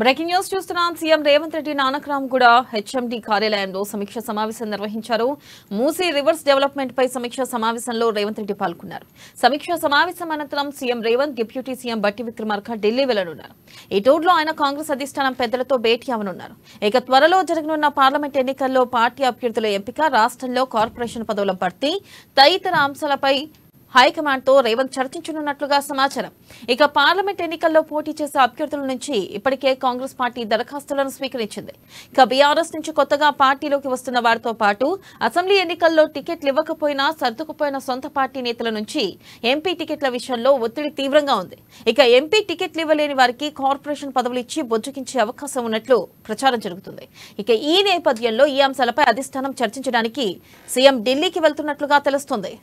Breaking news చూస్తున్నాం. CM Revanth Reddy Nanakramguda HMD కార్యాలయంలో సమీక్ష సమావేశం నిర్వహించారు. మూసీ రివర్స్ డెవలప్మెంట్ పై సమీక్ష సమావేశంలో రేవంత్ రెడ్డి పాల్గొన్నారు. సమీక్ష సమావేశం అనంతరం సీఎం రేవంత్ డిప్యూటీ సీఎం బట్టి విక్రమార్క ఢిల్లీ వెళ్లనున్నారు. ఈ టూర్లో ఆయన కాంగ్రెస్ అధిష్టానం పెద్దలతో భేటీ అవనున్నారు. ఇక త్వరలో జరగనున్న పార్లమెంట్ ఎన్నికల్లో పార్టీ అభ్యర్థుల ఎంపిక, రాష్ట్రంలో కార్పొరేషన్ పదవుల భర్తీ తదితర అంశాలపై హైకమాండ్ తో రేవంత్ చర్చించనున్నట్లుగా సమాచారం. ఇక పార్లమెంట్ ఎన్నికల్లో పోటీ చేసే అభ్యర్థుల నుంచి ఇప్పటికే కాంగ్రెస్ పార్టీ దరఖాస్తులను స్వీకరించింది. ఇక బీఆర్ఎస్ నుంచి కొత్తగా పార్టీలోకి వస్తున్న వారితో పాటు అసెంబ్లీ ఎన్నికల్లో టికెట్లు ఇవ్వకపోయినా సర్దుకుపోయిన సొంత పార్టీ నేతల నుంచి ఎంపీ టికెట్ల విషయంలో ఒత్తిడి తీవ్రంగా ఉంది. ఇక ఎంపీ టికెట్లు ఇవ్వలేని వారికి కార్పొరేషన్ పదవులు ఇచ్చి బొజ్జుకించే అవకాశం ఉన్నట్లు ప్రచారం జరుగుతుంది. ఇక ఈ నేపథ్యంలో ఈ అంశాలపై అధిష్టానం చర్చించడానికి సీఎం ఢిల్లీకి వెళ్తున్నట్లుగా తెలుస్తుంది.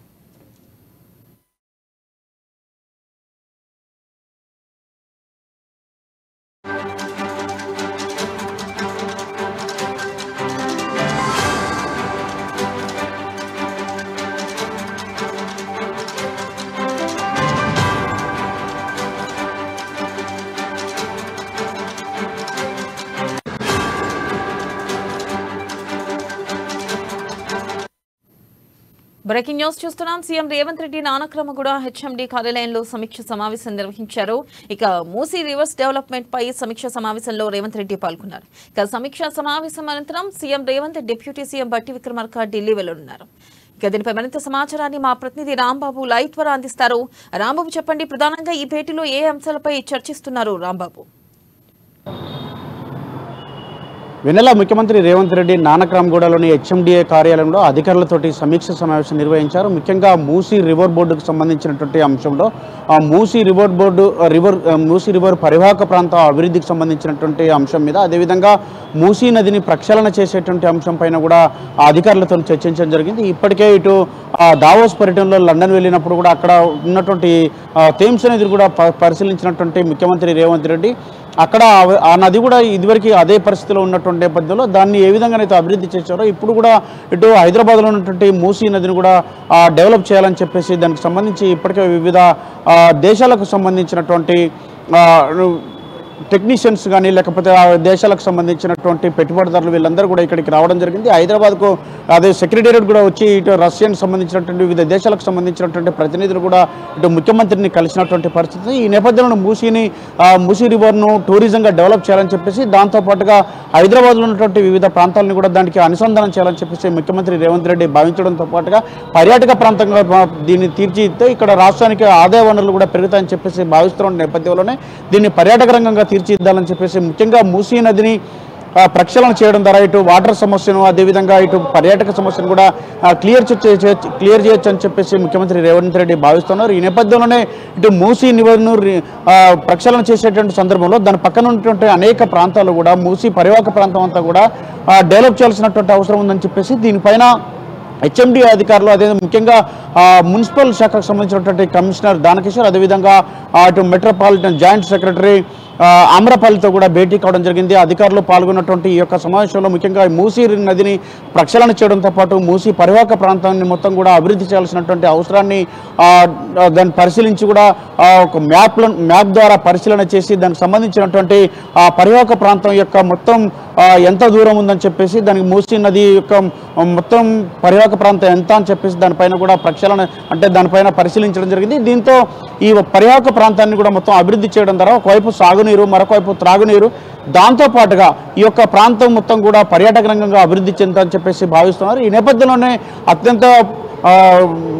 బ్రేకింగ్ న్యూస్ చూస్తున్నాం. సీఎం రేవంత్ రెడ్డి నానక్రామ్గూడ హెచ్ఎండి కార్యాలయంలో సమీక్ష సమావేశం నిర్వహించారు. ఇక మూసీ రివర్స్ డెవలప్మెంట్ పై సమీక్ష సమావేశంలో రేవంత్ రెడ్డి పాల్గొన్నారు. ఇక సమీక్ష సమావేశం అనంతరం సీఎం రేవంత్ డిప్యూటీ సీఎం బట్టి విక్రమార్క ఢిల్లీ వెళ్లనున్నారు. ఇక దీనిపై మరింత సమాచారాన్ని మా ప్రతినిధి రాంబాబు లైవ్ ద్వారా అందిస్తారు. రాంబాబు, చెప్పండి, ప్రధానంగా ఈ భేటీలో ఏ అంశాలపై చర్చిస్తున్నారు? రాంబాబు. వెన్నెల ముఖ్యమంత్రి రేవంత్ రెడ్డి నానక్రామ్గూడలోని హెచ్ఎండిఏ కార్యాలయంలో అధికారులతోటి సమీక్ష సమావేశం నిర్వహించారు. ముఖ్యంగా మూసీ రివర్ బోర్డుకు సంబంధించినటువంటి అంశంలో మూసీ రివర్ పరివాహక ప్రాంత అభివృద్ధికి సంబంధించినటువంటి అంశం మీద, అదేవిధంగా మూసీ నదిని ప్రక్షాళన చేసేటువంటి అంశం పైన కూడా అధికారులతో చర్చించడం జరిగింది. ఇప్పటికే ఇటు దావోస్ పర్యటనలో లండన్ వెళ్ళినప్పుడు కూడా అక్కడ ఉన్నటువంటి థేమ్స్ నదిని కూడా పరిశీలించినటువంటి ముఖ్యమంత్రి రేవంత్ రెడ్డి అక్కడ ఆ నది కూడా ఇదివరకు అదే పరిస్థితిలో ఉన్నటువంటి నేపథ్యంలో దాన్ని ఏ విధంగానైతే అభివృద్ధి చేశారో ఇప్పుడు కూడా ఇటు హైదరాబాద్లో ఉన్నటువంటి మూసీ నదిని కూడా డెవలప్ చేయాలని చెప్పేసి దానికి సంబంధించి ఇప్పటికే వివిధ దేశాలకు సంబంధించినటువంటి టెక్నీషియన్స్ కానీ లేకపోతే ఆ దేశాలకు సంబంధించినటువంటి పెట్టుబడిదారులు వీళ్ళందరూ కూడా ఇక్కడికి రావడం జరిగింది. హైదరాబాద్కు అదే సెక్రటేరియట్ కూడా వచ్చి ఇటు రష్యన్ సంబంధించినటువంటి వివిధ దేశాలకు సంబంధించినటువంటి ప్రతినిధులు కూడా ఇటు ముఖ్యమంత్రిని కలిసినటువంటి పరిస్థితి. ఈ నేపథ్యంలో మూసీ రివర్ను టూరిజంగా డెవలప్ చేయాలని చెప్పేసి దాంతోపాటుగా హైదరాబాద్లో ఉన్నటువంటి వివిధ ప్రాంతాలను కూడా దానికి అనుసంధానం చేయాలని చెప్పేసి ముఖ్యమంత్రి రేవంత్ రెడ్డి భావించడంతో పాటుగా పర్యాటక ప్రాంతంగా దీన్ని తీర్చిదిద్దితే ఇక్కడ రాష్ట్రానికి ఆదాయ వనరులు కూడా పెరుగుతాయని చెప్పేసి భావిస్తున్న నేపథ్యంలోనే దీన్ని పర్యాటక రంగంగా తీర్చిదిద్దాలని చెప్పేసి ముఖ్యంగా మూసీ నదిని ప్రక్షాళన చేయడం ద్వారా ఇటు వాటర్ సమస్యను, అదేవిధంగా ఇటు పర్యాటక సమస్యను కూడా క్లియర్ చేయొచ్చు అని చెప్పేసి ముఖ్యమంత్రి రేవంత్ రెడ్డి భావిస్తున్నారు. ఈ నేపథ్యంలోనే ఇటు మూసీ నివర్ను ప్రక్షాళన చేసేటువంటి సందర్భంలో దాని పక్కన ఉన్నటువంటి అనేక ప్రాంతాలు కూడా మూసీ పరివాహక ప్రాంతం అంతా కూడా డెవలప్ చేయాల్సినటువంటి అవసరం ఉందని చెప్పేసి దీనిపైన హెచ్ఎండి అధికారులు, అదే ముఖ్యంగా మున్సిపల్ శాఖకు సంబంధించినటువంటి కమిషనర్ దానకిషోర్, అదేవిధంగా అటు మెట్రోపాలిటన్ జాయింట్ సెక్రటరీ ఆమ్రపల్లితో కూడా భేటీ కావడం జరిగింది. అధికారులు పాల్గొన్నటువంటి ఈ యొక్క సమావేశంలో ముఖ్యంగా మూసీ నదిని ప్రక్షాళన చేయడంతో పాటు మూసీ పరివాహక ప్రాంతాన్ని మొత్తం కూడా అభివృద్ధి చేయాల్సినటువంటి అవసరాన్ని దాన్ని పరిశీలించి కూడా ఒక మ్యాప్ ద్వారా పరిశీలన చేసి దానికి సంబంధించినటువంటి ఆ పరివాహక ప్రాంతం యొక్క మొత్తం ఎంత దూరం ఉందని చెప్పేసి దానికి మూసీ నది యొక్క మొత్తం పరివాహక ప్రాంతం ఎంత అని చెప్పేసి దానిపైన కూడా ప్రక్షాళన అంటే దానిపైన పరిశీలించడం జరిగింది. దీంతో ఈ పరివాహక ప్రాంతాన్ని కూడా మొత్తం అభివృద్ధి చేయడం ద్వారా ఒకవైపు సాగునీరు, మరొకవైపు త్రాగునీరు, దాంతోపాటుగా ఈ యొక్క ప్రాంతం మొత్తం కూడా పర్యాటక రంగంగా అభివృద్ధి చెందాలని చెప్పేసి భావిస్తున్నారు. ఈ నేపథ్యంలోనే అత్యంత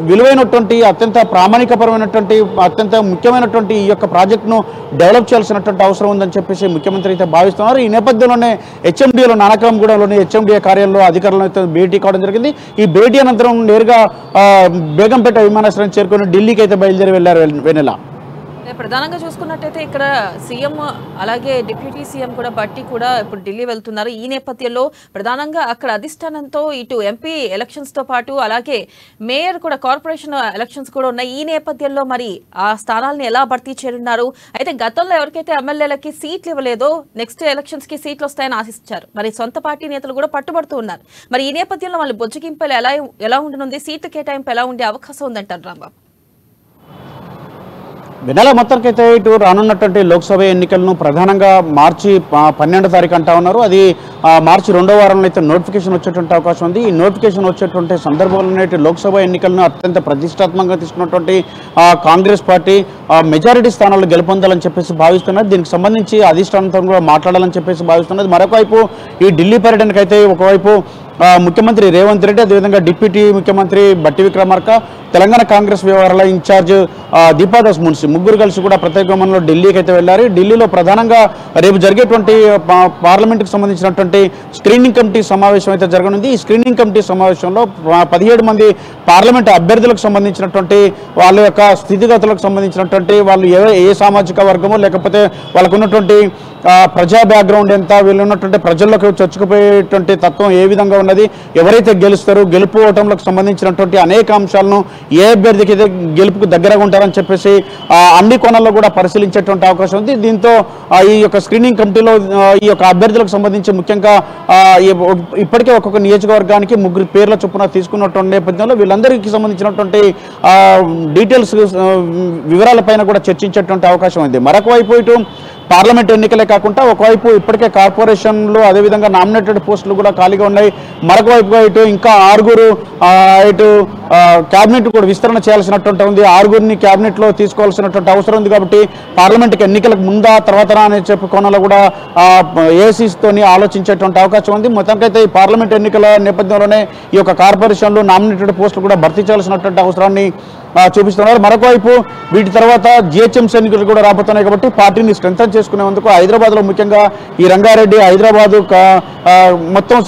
విలువైనటువంటి, అత్యంత ప్రామాణికపరమైనటువంటి, అత్యంత ముఖ్యమైనటువంటి ఈ యొక్క ప్రాజెక్టును డెవలప్ చేయాల్సినటువంటి అవసరం ఉందని చెప్పేసి ముఖ్యమంత్రి అయితే భావిస్తున్నారు. ఈ నేపథ్యంలోనే హెచ్ఎండిఏలో నానక్రామ్గూడలోని హెచ్ఎండిఏ కార్యాలయంలో అధికారులతో భేటీ కావడం జరిగింది. ఈ భేటీ అనంతరం నేరుగా బేగంపేట విమానాశ్రయం చేరుకొని ఢిల్లీకి అయితే బయలుదేరి వెళ్లారు. వెన్నెల, ప్రధానంగా చూసుకున్నట్టయితే ఇక్కడ సీఎం అలాగే డిప్యూటీ సీఎం కూడా బట్టి కూడా ఇప్పుడు ఢిల్లీ వెళ్తున్నారు. ఈ నేపథ్యంలో ప్రధానంగా అక్కడ అధిష్టానంతో ఇటు ఎంపీ ఎలక్షన్స్ తో పాటు అలాగే మేయర్ కూడా కార్పొరేషన్ ఎలక్షన్స్ కూడా ఉన్నాయి. ఈ నేపథ్యంలో మరి ఆ స్థానాలను ఎలా భర్తీ చేయనున్నారు? అయితే గతంలో ఎవరికైతే ఎమ్మెల్యేలకి సీట్లు ఇవ్వలేదో నెక్స్ట్ ఎలక్షన్స్ కి సీట్లు వస్తాయని ఆశించారు. మరి సొంత పార్టీ నేతలు కూడా పట్టుబడుతూ ఉన్నారు. మరి ఈ నేపథ్యంలో వాళ్ళు బొజ్జగింపులు ఎలా ఉండనుంది? సీట్లు కేటాయింపు ఎలా ఉండే అవకాశం ఉందంటారు రాంబాబు? వెనెల మొత్తానికైతే ఇటు రానున్నటువంటి లోక్సభ ఎన్నికలను ప్రధానంగా మార్చి 12వ తారీఖు అంటా ఉన్నారు. అది మార్చి 2వ వారంలో అయితే నోటిఫికేషన్ వచ్చేటువంటి అవకాశం ఉంది. ఈ నోటిఫికేషన్ వచ్చేటువంటి సందర్భంలోనే లోక్సభ ఎన్నికలను అత్యంత ప్రతిష్టాత్మకంగా తీసుకున్నటువంటి కాంగ్రెస్ పార్టీ మెజారిటీ స్థానాల్లో గెలుపొందాలని చెప్పేసి భావిస్తున్నారు. దీనికి సంబంధించి అధిష్టానంతో కూడా మాట్లాడాలని చెప్పేసి భావిస్తున్నది. మరొక వైపు ఈ ఢిల్లీ పర్యటనకు అయితే ఒకవైపు ముఖ్యమంత్రి రేవంత్ రెడ్డి, అదేవిధంగా డిప్యూటీ ముఖ్యమంత్రి బట్టి విక్రమార్క, తెలంగాణ కాంగ్రెస్ వ్యవహారాల ఇన్ఛార్జ్ దీపాదాస్ మున్సి ముగ్గురు కలిసి కూడా ప్రత్యేక విమానంలో ఢిల్లీకి అయితే వెళ్ళారు. ఢిల్లీలో ప్రధానంగా రేపు జరిగేటువంటి పార్లమెంటుకు సంబంధించినటువంటి స్క్రీనింగ్ కమిటీ సమావేశం అయితే జరగనుంది. ఈ స్క్రీనింగ్ కమిటీ సమావేశంలో 17 మంది పార్లమెంటు అభ్యర్థులకు సంబంధించినటువంటి వాళ్ళ యొక్క స్థితిగతులకు సంబంధించినటువంటి వాళ్ళు ఏ సామాజిక వర్గమో లేకపోతే వాళ్ళకు ఉన్నటువంటి ప్రజా బ్యాక్గ్రౌండ్ ఎంత, వీళ్ళు ఉన్నటువంటి ప్రజల్లోకి చొచ్చుకుపోయేటువంటి తత్వం ఏ విధంగా ఉన్నది, ఎవరైతే గెలుస్తారు, గెలుపు ఓటంలకు సంబంధించినటువంటి అనేక అంశాలను ఏ అభ్యర్థికి అయితే గెలుపుకు దగ్గరగా ఉంటారని చెప్పేసి అన్ని కోణాల్లో కూడా పరిశీలించేటువంటి అవకాశం ఉంది. దీంతో ఈ యొక్క స్క్రీనింగ్ కమిటీలో ఈ యొక్క అభ్యర్థులకు సంబంధించి ముఖ్యంగా ఇప్పటికే ఒక్కొక్క నియోజకవర్గానికి 3 పేర్ల చొప్పున తీసుకున్నటువంటి నేపథ్యంలో వీళ్ళందరికీ సంబంధించినటువంటి డీటెయిల్స్ వివరాలపైన కూడా చర్చించేటువంటి అవకాశం ఉంది. మరొక వైపు ఇటు పార్లమెంట్ ఎన్నికలే కాకుండా ఒకవైపు ఇప్పటికే కార్పొరేషన్లు అదేవిధంగా నామినేటెడ్ పోస్టులు కూడా ఖాళీగా ఉన్నాయి. మరొక వైపుగా ఇటు ఇంకా 6 ఇటు క్యాబినెట్ కూడా విస్తరణ చేయాల్సినటువంటి ఉంది. 6 క్యాబినెట్లో తీసుకోవాల్సినటువంటి అవసరం ఉంది. కాబట్టి పార్లమెంట్కి ఎన్నికలకు ముందా తర్వాత అనే చెప్పి కోణంలో కూడా ఏసీస్తోని ఆలోచించేటువంటి అవకాశం ఉంది. మొత్తానికైతే ఈ పార్లమెంట్ ఎన్నికల నేపథ్యంలోనే ఈ యొక్క కార్పొరేషన్లు నామినేటెడ్ పోస్టులు కూడా భర్తీ చేయాల్సినటువంటి అవసరాన్ని చూపిస్తున్నారు. మరొక వైపు వీటి తర్వాత జిహెచ్ఎంసీ ఎన్నికలు కూడా రాబోతున్నాయి. కాబట్టి పార్టీని స్ట్రెంథన్ చేసుకునేందుకు హైదరాబాద్లో ముఖ్యంగా ఈ రంగారెడ్డి, హైదరాబాదు మొత్తం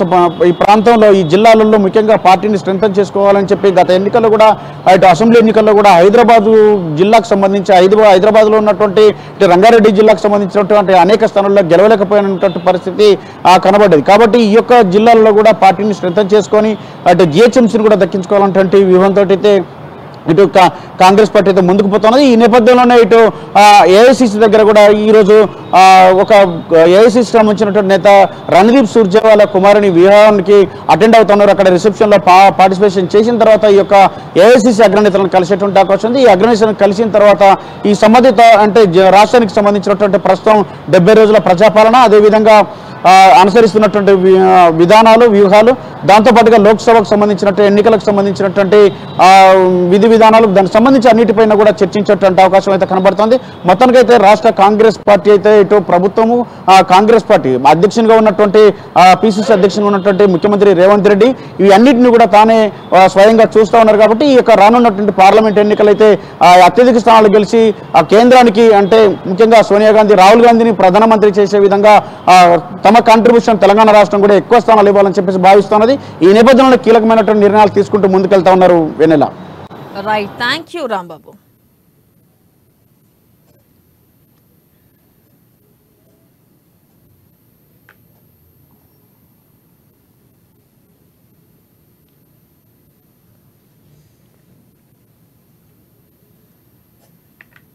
ఈ ప్రాంతంలో ఈ జిల్లాలలో ముఖ్యంగా పార్టీని స్ట్రెంథన్ చేసుకోవాలని చెప్పి గత ఎన్నికల్లో కూడా ఇటు అసెంబ్లీ ఎన్నికల్లో కూడా హైదరాబాదు జిల్లాకు సంబంధించి హైదరాబాద్లో ఉన్నటువంటి ఇటు రంగారెడ్డి జిల్లాకు సంబంధించినటువంటి అనేక స్థానాల్లో గెలవలేకపోయినటువంటి పరిస్థితి కనబడ్డది. కాబట్టి ఈ యొక్క జిల్లాల్లో కూడా పార్టీని స్ట్రెంథన్ చేసుకొని అటు జిహెచ్ఎంసీని కూడా దక్కించుకోవాలన్నటువంటి వ్యూహంతో అయితే ఇటు కాంగ్రెస్ పార్టీ అయితే ముందుకు పోతున్నది. ఈ నేపథ్యంలోనే ఇటు ఏఐసిసి దగ్గర కూడా ఈరోజు ఒక ఏఐసిసి సంబంధించినటువంటి నేత రణదీప్ సూర్జేవాలా కుమారుని వివాహానికి అటెండ్ అవుతున్నారు. అక్కడ రిసెప్షన్లో పార్టిసిపేషన్ చేసిన తర్వాత ఈ యొక్క ఏఐసిసి అగ్రనేతలను కలిసేటువంటి అవకాశం ఉంది. ఈ అగ్రనేతలను కలిసిన తర్వాత ఈ సంబంధిత అంటే రాష్ట్రానికి సంబంధించినటువంటి ప్రస్తుతం 70 రోజుల ప్రజాపాలన, అదేవిధంగా అనుసరిస్తున్నటువంటి విధానాలు, వ్యూహాలు, దాంతోపాటుగా లోక్సభకు సంబంధించినటువంటి ఎన్నికలకు సంబంధించినటువంటి విధి విధానాలు, దానికి సంబంధించి అన్నిటిపైన కూడా చర్చించేటువంటి అవకాశం అయితే కనబడుతుంది. మొత్తానికైతే రాష్ట్ర కాంగ్రెస్ పార్టీ అయితే ఇటు ప్రభుత్వము కాంగ్రెస్ పార్టీ అధ్యక్షునిగా ఉన్నటువంటి పిసిసి అధ్యక్షునిగా ఉన్నటువంటి ముఖ్యమంత్రి రేవంత్ రెడ్డి ఇవి అన్నింటినీ కూడా తానే స్వయంగా చూస్తూ ఉన్నారు. కాబట్టి ఈ యొక్క రానున్నటువంటి పార్లమెంట్ ఎన్నికలైతే అత్యధిక స్థానాలు గెలిచి ఆ కేంద్రానికి అంటే ముఖ్యంగా సోనియా గాంధీ, రాహుల్ గాంధీని ప్రధానమంత్రి చేసే విధంగా తమ కాంట్రిబ్యూషన్ తెలంగాణ రాష్ట్రం కూడా ఎక్కువ స్థానాలు ఇవ్వాలని చెప్పేసి భావిస్తున్నది. ఈ నేపథ్యంలో కీలకమైనటువంటి నిర్ణయాలు తీసుకుంటూ ముందుకెళ్తా ఉన్నారు Vennela. Right, thank you Rambabu.